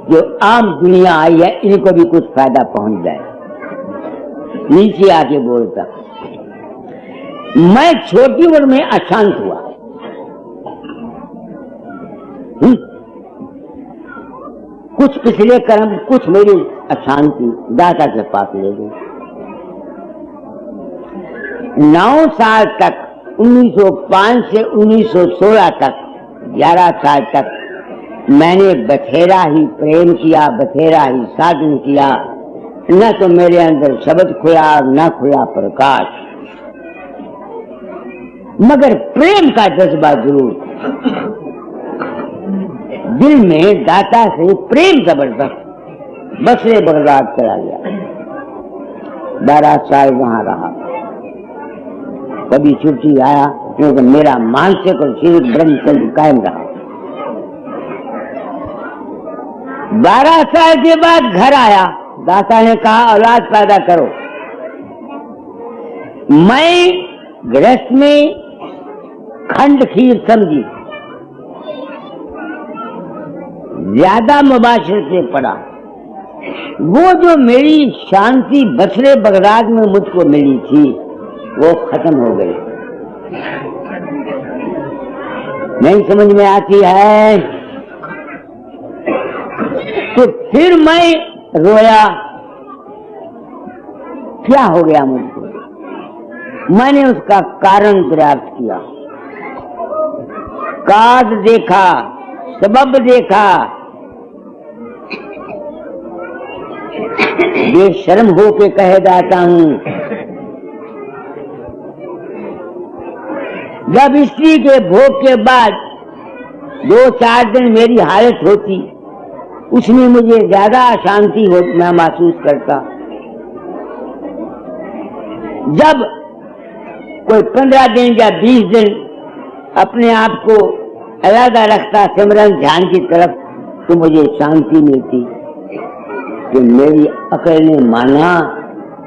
जो आम दुनिया आई है इनको भी कुछ फायदा पहुंच जाए। नीचे आके बोलता, मैं छोटी उम्र में अशांत हुआ। कुछ पिछले कर्म, कुछ मेरी अशांति दाता के पास ले गई। 9 साल तक, 1905 से 1916 तक, 11 साल तक मैंने बथेरा ही प्रेम किया, बथेरा ही साधन किया। न तो मेरे अंदर शब्द खुला, न खुला प्रकाश, मगर प्रेम का जज्बा जरूर। दिल में दाता से प्रेम जबरदस्त। बसरे बगदाद चला गया, 12 साल वहां रहा। कभी छुट्टी आया, क्योंकि मेरा मानसिक और शारीरिक ब्रह्मचर्य कायम रहा। 12 साल के बाद घर आया, दाता ने कहा औलाद पैदा करो। मैं गृहस्थ में खंड खीर समझी, ज्यादा मुबाशर से पड़ा। वो जो मेरी शांति बसरे बगदाद में मुझको मिली थी वो खत्म हो गई। नहीं समझ में आती है तो फिर मैं रोया, क्या हो गया मुझको। मैंने उसका कारण प्राप्त किया, काज देखा, सबब देखा। बेशर्म होके कह जाता हूं, जब स्त्री के भोग के बाद 2-4 दिन मेरी हालत होती, उसमें मुझे ज्यादा अशांति मैं महसूस करता। जब कोई 15 दिन या 20 दिन अपने आप को अलग रखता सिमरन ध्यान की तरफ, तो मुझे शांति मिलती। कि मेरी अकल ने माना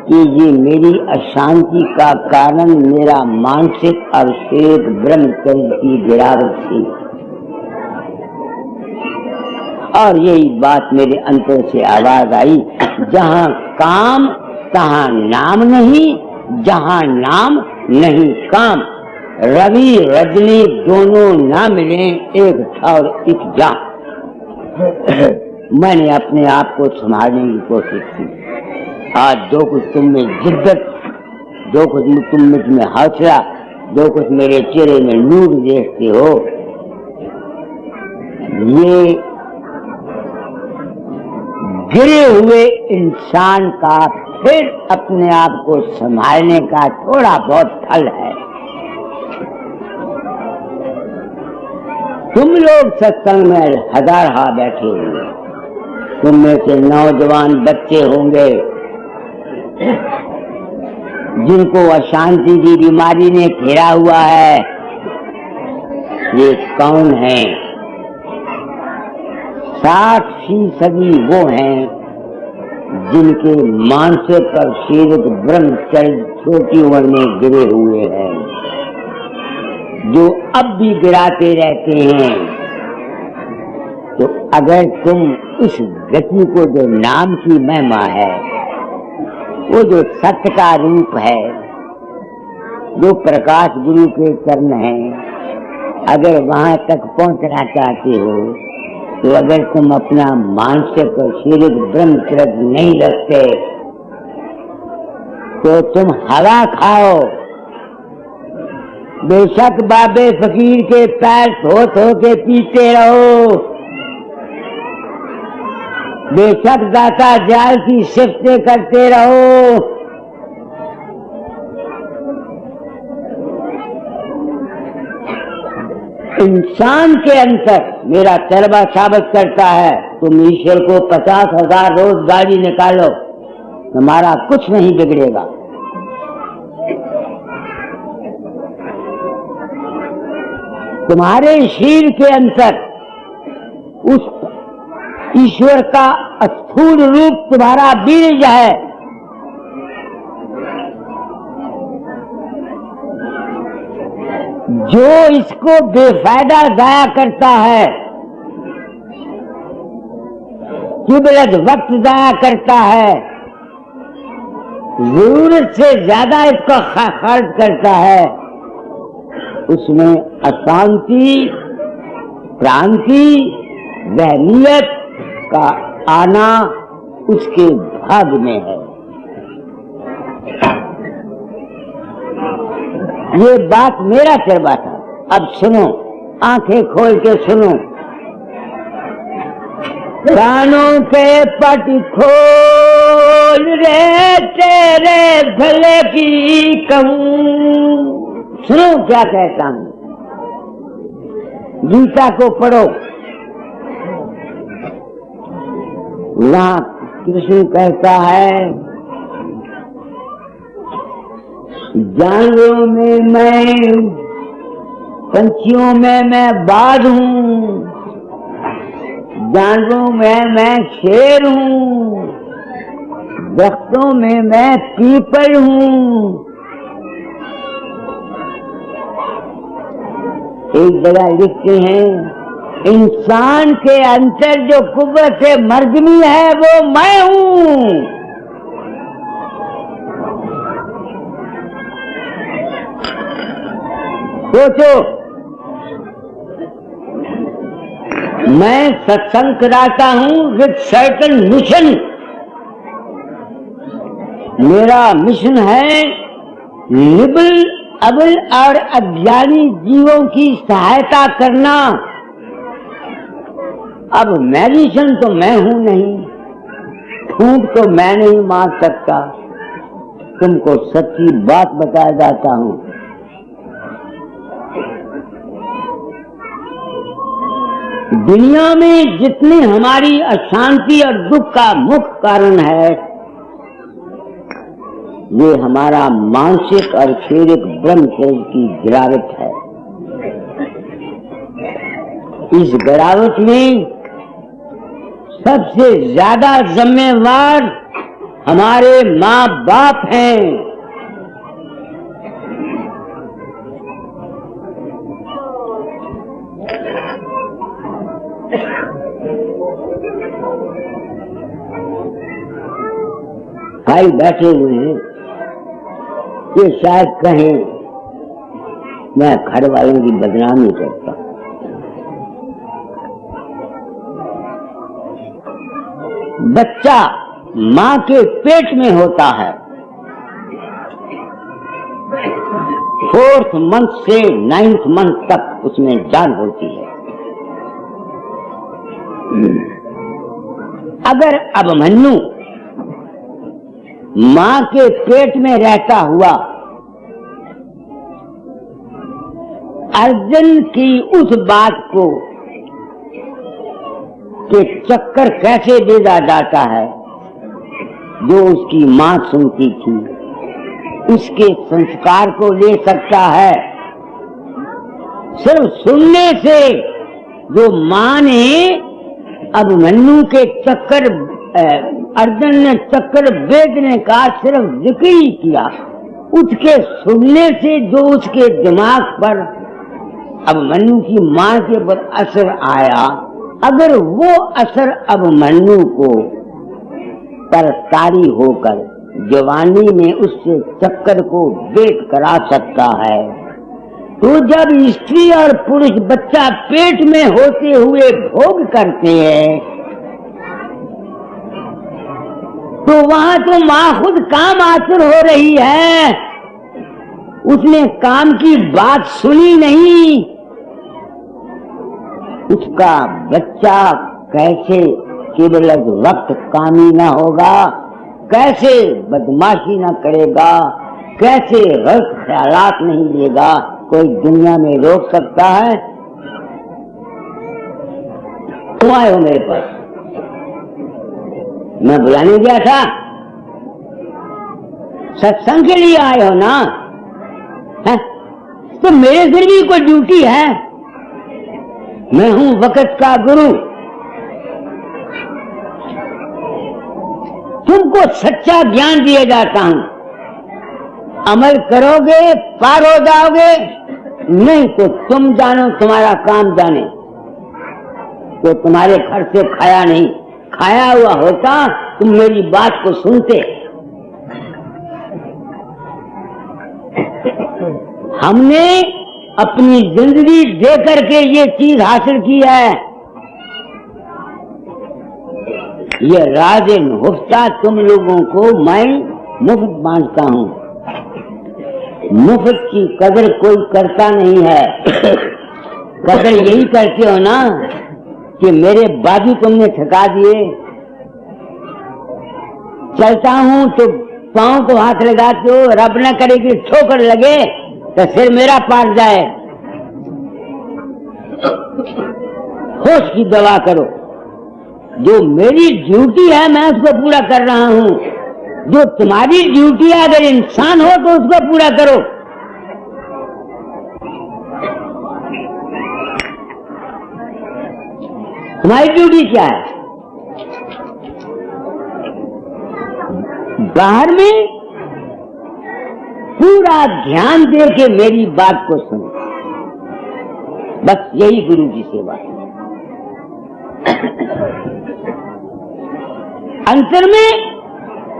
कि ये मेरी अशांति का कारण मेरा मानसिक और शारीरिक ब्रह्मचर्य की गिरावट थी। और यही बात मेरे अंतर से आवाज आई, जहां काम तहां नाम नहीं, जहां नाम नहीं काम। रवि रजनी दोनों ना मिले एक ठौर एक जा। मैंने अपने आप को संभालने की कोशिश की। आज जो कुछ तुम में जिद्दत, जो कुछ तुम में हौसला, जो कुछ मेरे चेहरे में नूर देखते हो, ये गिरे हुए इंसान का फिर अपने आप को संभालने का थोड़ा बहुत फल है। तुम लोग सत्संग में हजार बैठे होंगे, तुम में से नौजवान बच्चे होंगे जिनको अशांति की बीमारी ने घेरा हुआ है। ये कौन है? 60% वो हैं जिनके मानसिक और शारीरिक ब्रह्मचर्य छोटी उम्र में गिरे हुए हैं, जो अब भी गिराते रहते हैं। तो अगर तुम उस गति को, जो नाम की महिमा है, वो जो सत्य का रूप है, जो प्रकाश गुरु के चरण है, अगर वहां तक पहुंचना चाहते हो, तो अगर तुम अपना मानसिक और शारीरिक ब्रह्मचर्य नहीं रखते, तो तुम हवा खाओ। बेशक बाबे फकीर के पैर धो धो के पीते रहो, बेशक दाता जाल की सिफतें करते रहो, इंसान के अंतर मेरा तजर्बा साबित करता है। तुम ईश्वर को 50,000 रोज गाड़ी निकालो, तुम्हारा कुछ नहीं बिगड़ेगा। तुम्हारे शरीर के अंतर उस ईश्वर का स्थूल रूप तुम्हारा बीज है। जो इसको बेफायदा जाया करता है, किबलत वक्त जाया करता है, जरूरत से ज्यादा इसको खर्च करता है, उसमें अशांति, क्रांति, जहनीयत का आना उसके भाग में है। ये बात मेरा तजर्बा था। अब सुनो, आंखें खोल के सुनो, कानों के पट खोल रे तेरे भले की कहूं। सुनो क्या कहता हूं, गीता को पढ़ो। वहां कृष्ण कहता है, जानवरों में मैं, पंछियों में मैं बाघ हूँ, जानवरों में मैं शेर हूँ, दरख्तों में मैं पीपल हूँ। एक जगह लिखते हैं, इंसान के अंदर जो कुव्वत मर्दमी है वो मैं हूँ। सोचो, मैं सत्संग कराता हूँ विद सर्टन मिशन। मेरा मिशन है लिबल अबल और अज्ञानी जीवों की सहायता करना। अब मैजिशियन तो मैं हूं नहीं, फूंक तो मैं नहीं मार सकता, तुमको सच्ची बात बता जाता हूं। दुनिया में जितनी हमारी अशांति और दुख का मुख्य कारण है, ये हमारा मानसिक और शारीरिक ब्रह्मचर्य की गिरावट है। इस गिरावट में सबसे ज्यादा जिम्मेवार हमारे माँ बाप हैं। भाई बैठे हुए हैं, ये शायद कहें मैं घर वालों की बदनामी करता। बच्चा माँ के पेट में होता है, 4th मंथ से 9th मंथ तक उसमें जान होती है। अगर अभिमन्यु माँ के पेट में रहता हुआ अर्जुन की उस बात को कि चक्कर कैसे भेजा जाता है जो उसकी माँ सुनती थी, उसके संस्कार को ले सकता है। सिर्फ सुनने से जो माँ ने अभिमन्यु के चक्कर, अर्जुन ने चक्कर भेदने का सिर्फ जिक्र ही किया, उसके सुनने से जो उसके दिमाग पर अभिमन्यु की माँ के ऊपर असर आया, अगर वो असर अभिमन्यु को तरकारी होकर जवानी में उससे चक्कर को भेद करा सकता है, तो जब स्त्री और पुरुष बच्चा पेट में होते हुए भोग करते हैं, तो वहां तो माँ खुद काम आतुर हो रही है, उसने काम की बात सुनी नहीं। उसका बच्चा कैसे केवल वक्त कामी ना होगा, कैसे बदमाशी ना करेगा, कैसे गलत ख्यालात नहीं लेगा, कोई दुनिया में रोक सकता है? तुम आए हो मेरे पास, मैं बुलाने गया था, सत्संग के लिए आए हो ना है? तो मेरे सिर भी कोई ड्यूटी है, मैं हूं वक्त का गुरु। तुमको सच्चा ज्ञान दिया जाता हूं, अमल करोगे पार हो जाओगे, नहीं तो तुम जानो तुम्हारा काम जाने। तो तुम्हारे घर से खाया नहीं, खाया हुआ होता तुम मेरी बात को सुनते। हमने अपनी जिंदगी दे करके ये चीज हासिल की है। ये राज़े मुफ्ता तुम लोगों को मैं मुफ्त बांटता हूं। मुफ्त की कदर कोई करता नहीं है। कदर यही करते हो ना कि मेरे बाजू तुमने थका दिए। चलता हूं तो पांव को हाथ लगाते हो, रब न करे कि ठोकर लगे तो सिर मेरा पाट जाए। होश की दवा करो। जो मेरी ड्यूटी है मैं उसको पूरा कर रहा हूं। जो तुम्हारी ड्यूटी है, अगर इंसान हो तो उसको पूरा करो। तुम्हारी ड्यूटी क्या है? बाहर में पूरा ध्यान दे के मेरी बात को सुनो। बस यही गुरु की सेवा है। अंतर में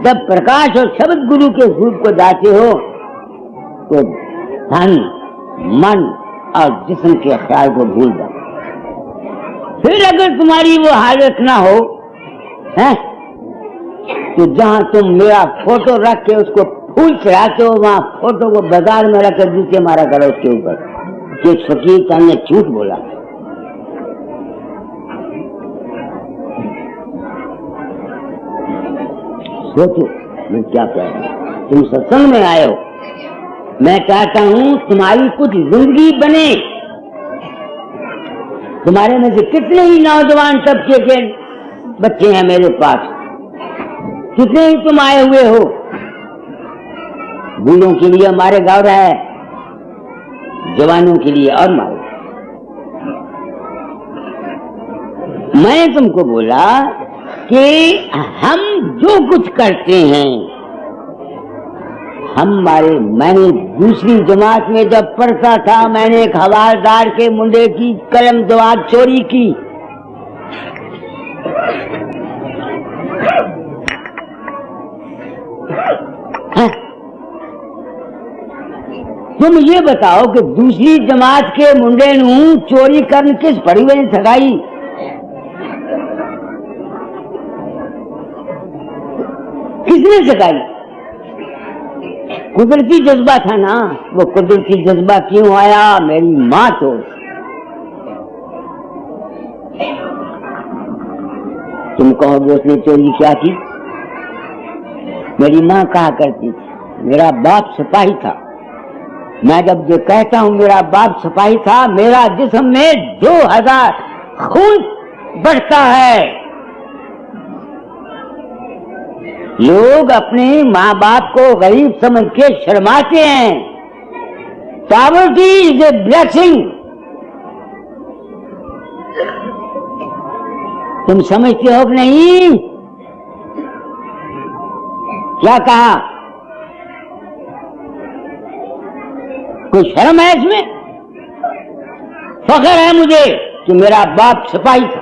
जब प्रकाश और शब्द गुरु के रूप को जाते हो तो धन, मन और जिस्म के ख्याल को भूल जाओ। फिर अगर तुम्हारी वो हालत ना हो है तो जहां तुम मेरा फोटो रख के उसको फूल चढ़ाते हो, वहां फोटो को बाजार में रखकर जूते मारा करो उसके ऊपर कि फकीर सामने झूठ बोला। सोचो मैं क्या कह रहा हूं। तुम सत्संग में आए हो, मैं चाहता हूं तुम्हारी कुछ जिंदगी बने। तुम्हारे में से कितने ही नौजवान तबके के बच्चे हैं मेरे पास, कितने ही तुम आए हुए हो। बूढ़ों के लिए हमारे गौर है, जवानों के लिए और मारो। मैंने तुमको बोला कि हम जो कुछ करते हैं मैंने दूसरी जमात में जब पढ़ता था, मैंने एक हवालदार के मुंडे की कलम जवाब चोरी की। तुम ये बताओ कि दूसरी जमात के मुंडे नू चोरी करन किस पड़ी ने थकाई? किसने सिखाई? कुदरती जज्बा था ना। वो कुदरती जज्बा क्यों आया? मेरी माँ तो तुम कहोगे उसने चोरी क्या की? मेरी माँ कहा करती थी मेरा बाप सिपाही था। मैं जब जो कहता हूँ मेरा बाप सिपाही था, मेरा जिस्म में 2000 खून बढ़ता है। लोग अपने माँ बाप को गरीब समझ के शर्माते हैं। Poverty is a blessing. तुम समझते हो कि नहीं? क्या कहा? कोई शर्म है इसमें? फख्र है मुझे कि मेरा बाप सिपाही था।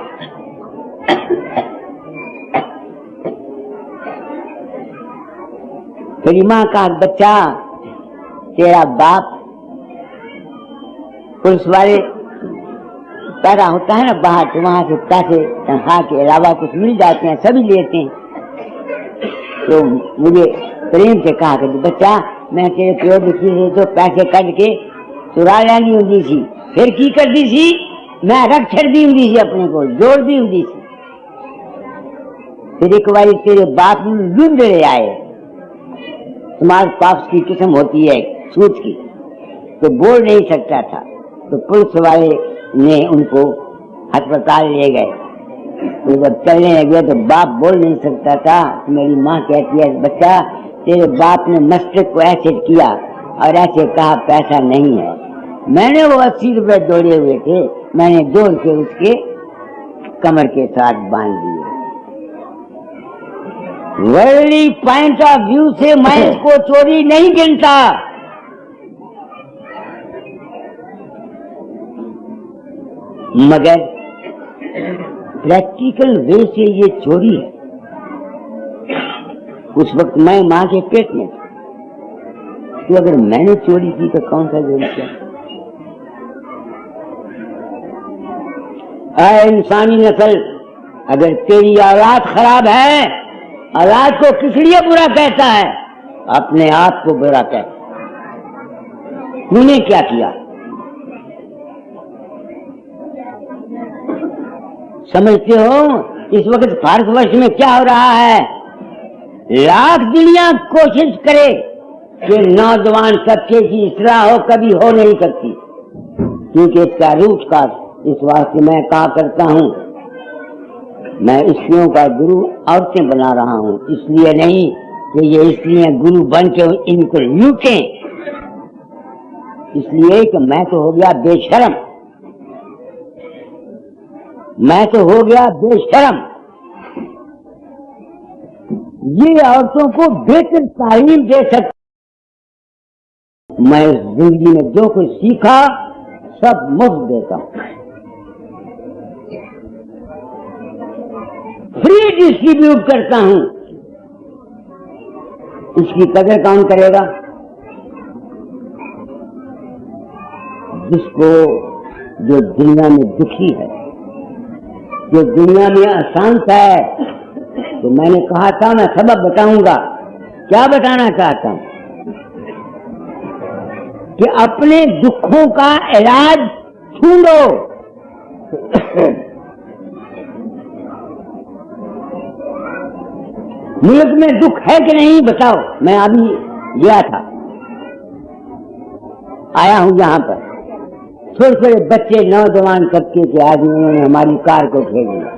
मेरी माँ का बच्चा, तेरा बाप पुलिस वाले पैदा होता है ना बाहर, तो वहां से पैसे तनख्वाह के अलावा कुछ मिल जाते हैं, सभी लेते हैं। तो मुझे प्रेम से कहा कि बच्चा मैं तेरे प्यो दुखी से तो पैसे कट के चुरा लेनी होती थी, फिर की कर दी थी मैं रख छड़ दी होती थी, अपने को जोड़ दी होती थी। फिर एक बार तेरे बाप लूंड ले आए। तुम्हारे पाप की किस्म होती है सूद की, तो बोल नहीं सकता था, तो पुलिस वाले ने उनको अस्पताल ले गए। तो जब चलने लगे तो बाप बोल नहीं सकता था। तो मेरी माँ कहती है बच्चा तेरे बाप ने मस्टर्ड को ऐसे किया और ऐसे कहा पैसा नहीं है। मैंने वो 80 रुपए जोड़े हुए थे, मैंने जोड़ के उसके कमर के साथ बांध दिए। वर्ल्डली पॉइंट ऑफ व्यू से मैं इसको चोरी नहीं गिनता। मगर प्रैक्टिकल वे से ये चोरी है। उस वक्त मैं मां के पेट में था, तो अगर मैंने चोरी की तो कौन सा जुर्म किया? ऐ इंसानी नस्ल, अगर तेरी औलाद खराब है, औलाद को किस लिए बुरा कहता है? अपने आप को बुरा कहता। तूने क्या किया? समझते हो इस वक्त भारतवर्ष में क्या हो रहा है? लाख दुनिया कोशिश करे कि नौजवान सबके की इस्लाह हो, कभी हो नहीं सकती, क्योंकि इसका रूट का इस वास्ते मैं कहा करता हूं, मैं स्त्रियों का गुरु औरतें बना रहा हूं, इसलिए नहीं कि ये स्त्रियां गुरु बन के इनको लूटें, इसलिए कि मैं तो हो गया बेशरम, मैं तो हो गया बेशरम। ये औरतों को बेहतर तालीम दे सकता। मैं इस जिंदगी में जो कुछ सीखा सब मुफ्त देता हूं, फ्री डिस्ट्रीब्यूट करता हूं। इसकी कदर कौन करेगा? जिसको, जो दुनिया में दुखी है, जो दुनिया में अशांत है। तो मैंने कहा था मैं सबब बताऊंगा। क्या बताना चाहता हूं कि अपने दुखों का इलाज ढूंढो। मुल्क में दुख है कि नहीं बताओ। मैं अभी गया था, आया हूं यहां पर, छोटे छोटे बच्चे नौजवान तबके के आदमियों ने हमारी कार को घेर लिया।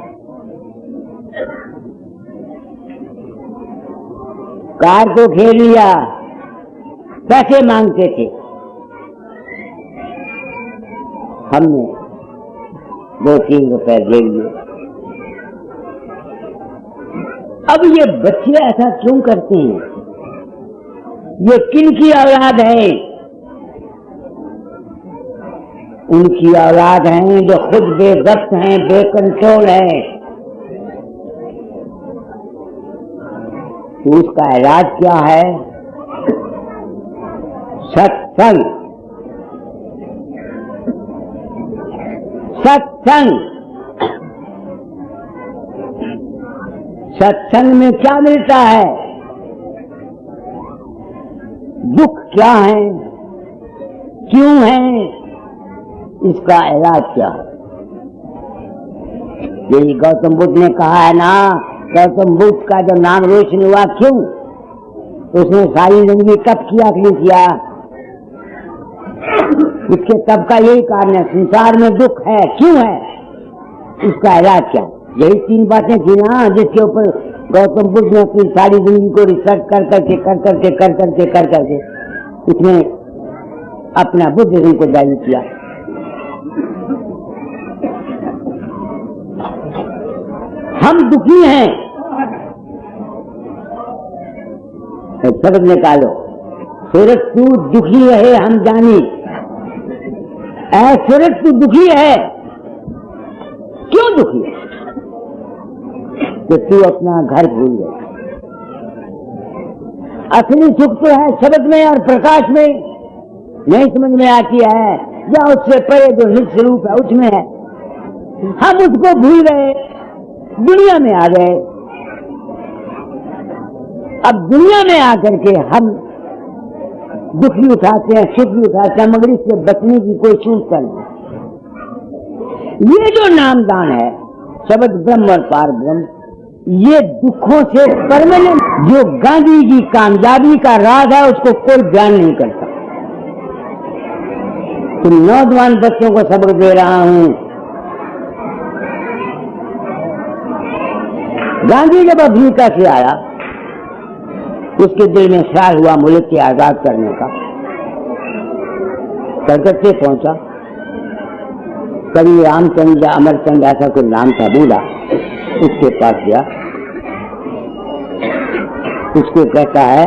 कार को घेर लिया, पैसे मांगते थे। हमने 2-3 रुपए दे दिए। अब ये बच्चे ऐसा क्यों करते हैं? ये किनकी औलाद है? उनकी औलाद हैं जो खुद बेबस हैं, बेकंट्रोल हैं। तो उसका इलाज क्या है? सत्संग। सत्संग, सत्संग में क्या मिलता है? दुख क्या है, क्यों है, इसका इलाज क्या है? यही गौतम बुद्ध ने कहा है ना। गौतम बुद्ध का जब नाम रोशन हुआ, क्यों? उसने सारी जिंदगी तप किया कि नहीं किया? इसके तप का यही कारण है, संसार में दुख है, क्यों है, इसका इलाज क्या? यही 3 बातें थी ना जिसके ऊपर गौतम बुद्ध ने अपनी सारी जिंदगी को रिसर्च कर करके उसने अपना बुद्धिज्म को जारी किया। हम दुखी हैं, शब्द निकालो। सूरज तू दुखी रहे हम जानी। सूरज तू दुखी है, क्यों दुखी है? कि तू अपना घर भूल गया। असली सुख तो है शब्द में और प्रकाश में, नहीं समझ में आती है, या उससे परे जो नित्य रूप है उसमें है। हम उसको भूल गए, दुनिया में आ गए। अब दुनिया में आकर के हम दुख भी उठाते हैं, सुख भी उठाते हैं, मगर इससे बचने की कोशिश करें। ये जो नामदान है, शब्द ब्रह्म और पार ब्रह्म, ये दुखों से परमानेंट, जो गांधी की कामयाबी का राज है उसको कोई बयान नहीं करता। तो नौजवान बच्चों को सबक दे रहा हूं। गांधी जब अफ्रीका से आया, उसके दिल में ख्याल हुआ मुल्क के आजाद करने का। कलकत्ते पहुंचा, कभी रामचंद्र या अमरचंद ऐसा कोई नाम था, बोला, उसके पास गया। उसको कहता है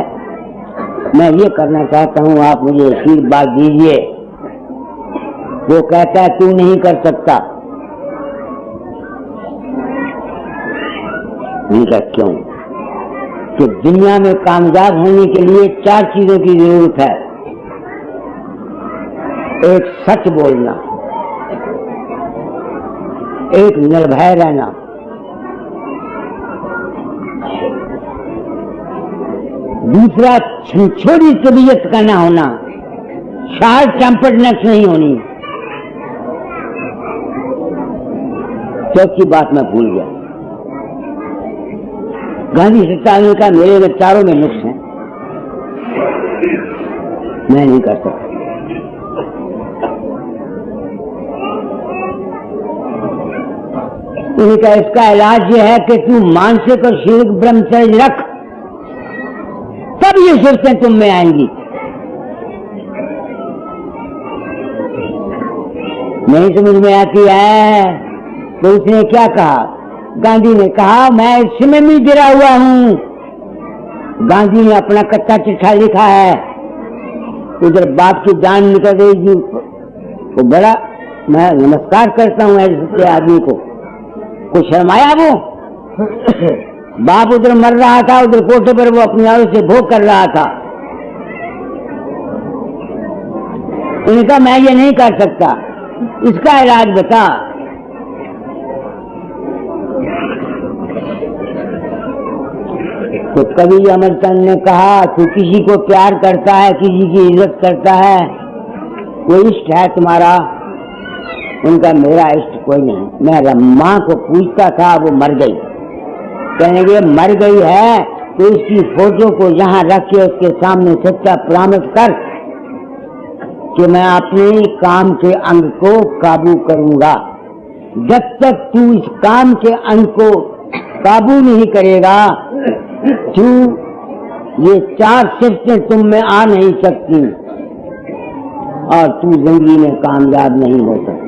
मैं ये करना चाहता हूं, आप मुझे आशीर्वाद दीजिए। वो कहता है तू नहीं कर सकता। उनका क्यों? कि दुनिया में कामयाब होने के लिए 4 चीजों की जरूरत है। एक सच बोलना, एक निर्भय रहना, दूसरा छंछोड़ी तबीयत का ना होना, शार्ट टेम्पर्डनेस नहीं होनी। चौथी बात मैं भूल गया। गांधी सत्तावन का मेरे विचारों में नुक्स है, मैं नहीं कर सकता। उनका इसका इलाज यह है कि तू मानसिक और शारीरिक ब्रह्मचर्य रख, तब ये शिफ्तें तुम में आएंगी। नहीं समझ में आती है तो उसने क्या कहा? गांधी ने कहा मैं इसमें भी गिरा हुआ हूं। गांधी ने अपना कच्चा चिट्ठा लिखा है, उधर बाप की जान निकल रही तो बड़ा मैं नमस्कार करता हूं ऐसे आदमी को। कुछ शर्माया वो? बाप उधर मर रहा था, उधर कोठे पर वो अपनी आंखों से भोग कर रहा था। उनका मैं ये नहीं कर सकता, इसका इलाज बता। तो कवि अमरचंद ने कहा तू किसी को प्यार करता है, किसी की इज्जत करता है, कोई इष्ट है तुम्हारा? उनका मेरा इष्ट कोई नहीं। मैं माँ को पूछता था, वो मर गई। कहने के मर गई है तो उसकी फोटो को यहाँ रख के उसके सामने सच्चा प्रॉमिस कर कि मैं अपने काम के अंग को काबू करूंगा। जब तक तू इस काम के अंग को काबू नहीं करेगा, तू ये 4 शिफ्टें तुम में आ नहीं सकती और तू जिंदगी में कामयाब नहीं हो सकता।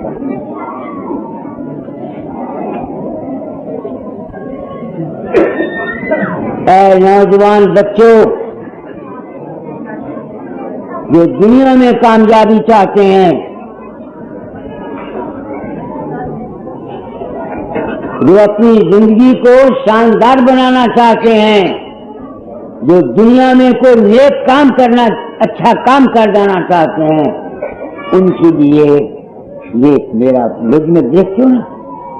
ऐ नौजवान बच्चों, जो दुनिया में कामयाबी चाहते हैं, जो अपनी जिंदगी को शानदार बनाना चाहते हैं, जो दुनिया में कोई नेक काम करना, अच्छा काम कर जाना चाहते हैं, उनके लिए ये मेरा मुझ में देखते हो ना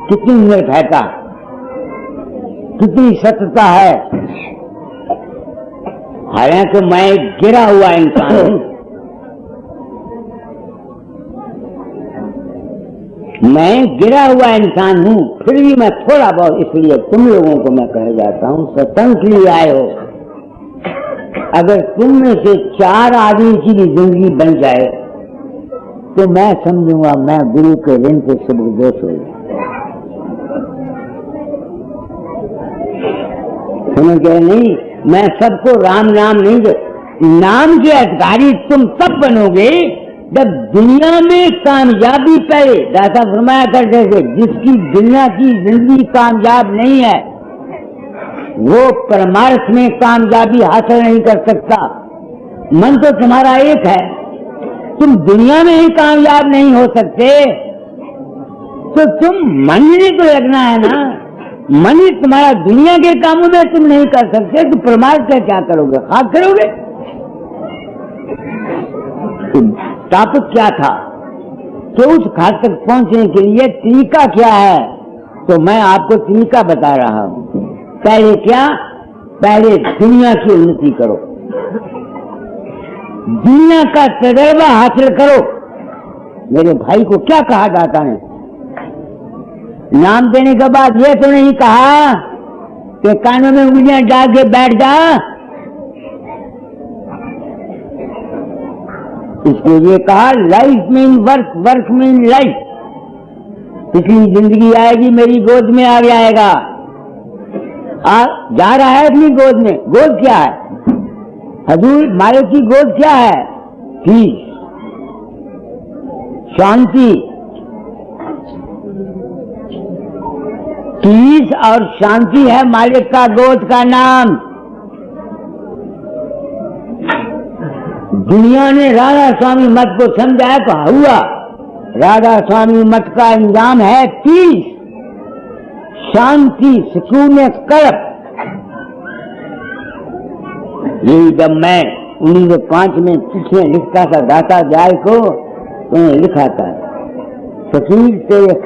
कितनी निर्भयता, कितनी सत्यता है। हालांकि मैं गिरा हुआ इंसान हूं, मैं गिरा हुआ इंसान हूं, फिर भी मैं थोड़ा बहुत, इसलिए तुम लोगों को मैं कह जाता हूं सत्संग के लिए आए हो। अगर तुम में से 4 आदमी की भी जिंदगी बन जाए तो मैं समझूंगा मैं गुरु के ऋण से सुबह हो गया। समझ गए? नहीं, मैं सबको राम नाम नहीं दे, नाम के अधिकारी तुम तब बनोगे जब दुनिया में कामयाबी पहले दादा फरमाया करते थे, जिसकी दुनिया की जिंदगी कामयाब नहीं है वो परमार्थ में कामयाबी हासिल नहीं कर सकता। मन तो तुम्हारा एक है, तुम दुनिया में ही कामयाब नहीं हो सकते तो तुम मन ही तो लगना है ना। मन ही तुम्हारा दुनिया के कामों में तुम नहीं कर सकते तो परमार्थ का क्या करोगे? खाक करोगे? टॉपिक क्या था तो उस खाक तक पहुंचने के लिए तरीका क्या है, तो मैं आपको तरीका बता रहा हूं। पहले क्या? पहले दुनिया की उन्नति करो, दुनिया का तजर्बा हासिल करो। मेरे भाई को क्या कहा जाता है? नाम देने के बाद ये तो नहीं कहा कि कानों में उंगलियां डाल के बैठ जा। इसको ये कहा life mean work, work mean life. पिछली जिंदगी आएगी मेरी गोद में आ जाएगा, जा रहा है अपनी गोद में। गोद क्या है? हजूर मालिक की गोद क्या है? पीस, शांति। पीस और शांति है मालिक का गोद का नाम। दुनिया ने राधा स्वामी मत को समझाया तो हुआ। राधा स्वामी मत का अंजाम है पीस, शांति, सुकून, कल्प। यही जब मैं 1905 में चिट्ठियां लिखता था दाता जाय को, तो लिखा था फकीर तेरे